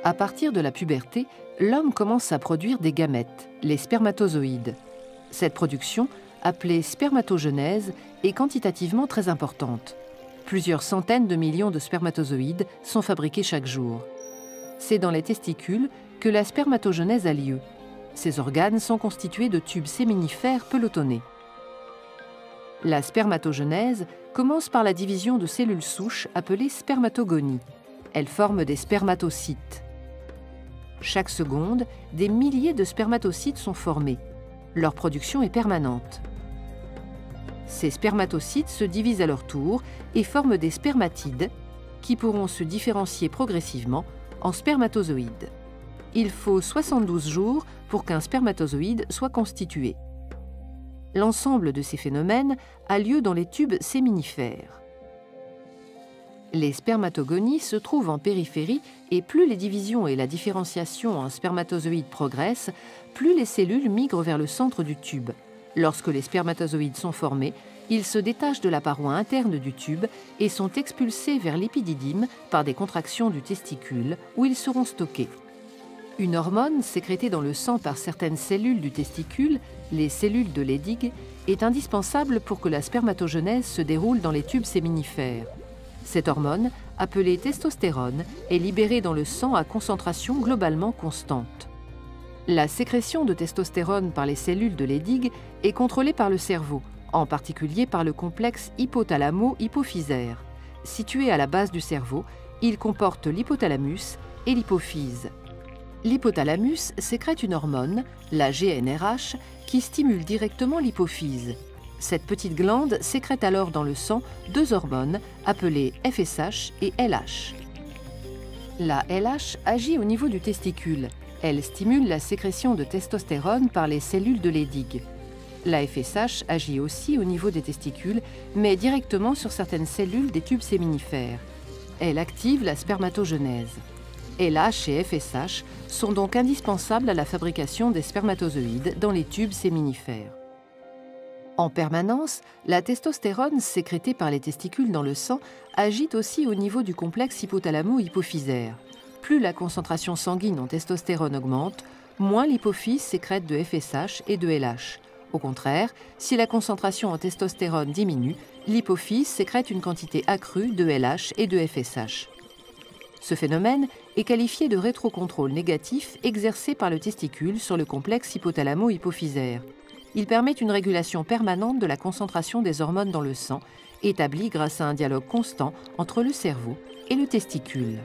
À partir de la puberté, l'homme commence à produire des gamètes, les spermatozoïdes. Cette production, appelée spermatogenèse, est quantitativement très importante. Plusieurs centaines de millions de spermatozoïdes sont fabriqués chaque jour. C'est dans les testicules que la spermatogenèse a lieu. Ces organes sont constitués de tubes séminifères pelotonnés. La spermatogenèse commence par la division de cellules souches appelées spermatogonies. Elles forment des spermatocytes. Chaque seconde, des milliers de spermatocytes sont formés. Leur production est permanente. Ces spermatocytes se divisent à leur tour et forment des spermatides qui pourront se différencier progressivement en spermatozoïdes. Il faut 72 jours pour qu'un spermatozoïde soit constitué. L'ensemble de ces phénomènes a lieu dans les tubes séminifères. Les spermatogonies se trouvent en périphérie et plus les divisions et la différenciation en spermatozoïdes progressent, plus les cellules migrent vers le centre du tube. Lorsque les spermatozoïdes sont formés, ils se détachent de la paroi interne du tube et sont expulsés vers l'épididyme par des contractions du testicule où ils seront stockés. Une hormone sécrétée dans le sang par certaines cellules du testicule, les cellules de Leydig, est indispensable pour que la spermatogenèse se déroule dans les tubes séminifères. Cette hormone, appelée testostérone, est libérée dans le sang à concentration globalement constante. La sécrétion de testostérone par les cellules de Leydig est contrôlée par le cerveau, en particulier par le complexe hypothalamo-hypophysaire. Situé à la base du cerveau, il comporte l'hypothalamus et l'hypophyse. L'hypothalamus sécrète une hormone, la GnRH, qui stimule directement l'hypophyse. Cette petite glande sécrète alors dans le sang deux hormones appelées FSH et LH. La LH agit au niveau du testicule. Elle stimule la sécrétion de testostérone par les cellules de Leydig. La FSH agit aussi au niveau des testicules, mais directement sur certaines cellules des tubes séminifères. Elle active la spermatogenèse. LH et FSH sont donc indispensables à la fabrication des spermatozoïdes dans les tubes séminifères. En permanence, la testostérone sécrétée par les testicules dans le sang agit aussi au niveau du complexe hypothalamo-hypophysaire. Plus la concentration sanguine en testostérone augmente, moins l'hypophyse sécrète de FSH et de LH. Au contraire, si la concentration en testostérone diminue, l'hypophyse sécrète une quantité accrue de LH et de FSH. Ce phénomène est qualifié de rétrocontrôle négatif exercé par le testicule sur le complexe hypothalamo-hypophysaire. Il permet une régulation permanente de la concentration des hormones dans le sang, établie grâce à un dialogue constant entre le cerveau et le testicule.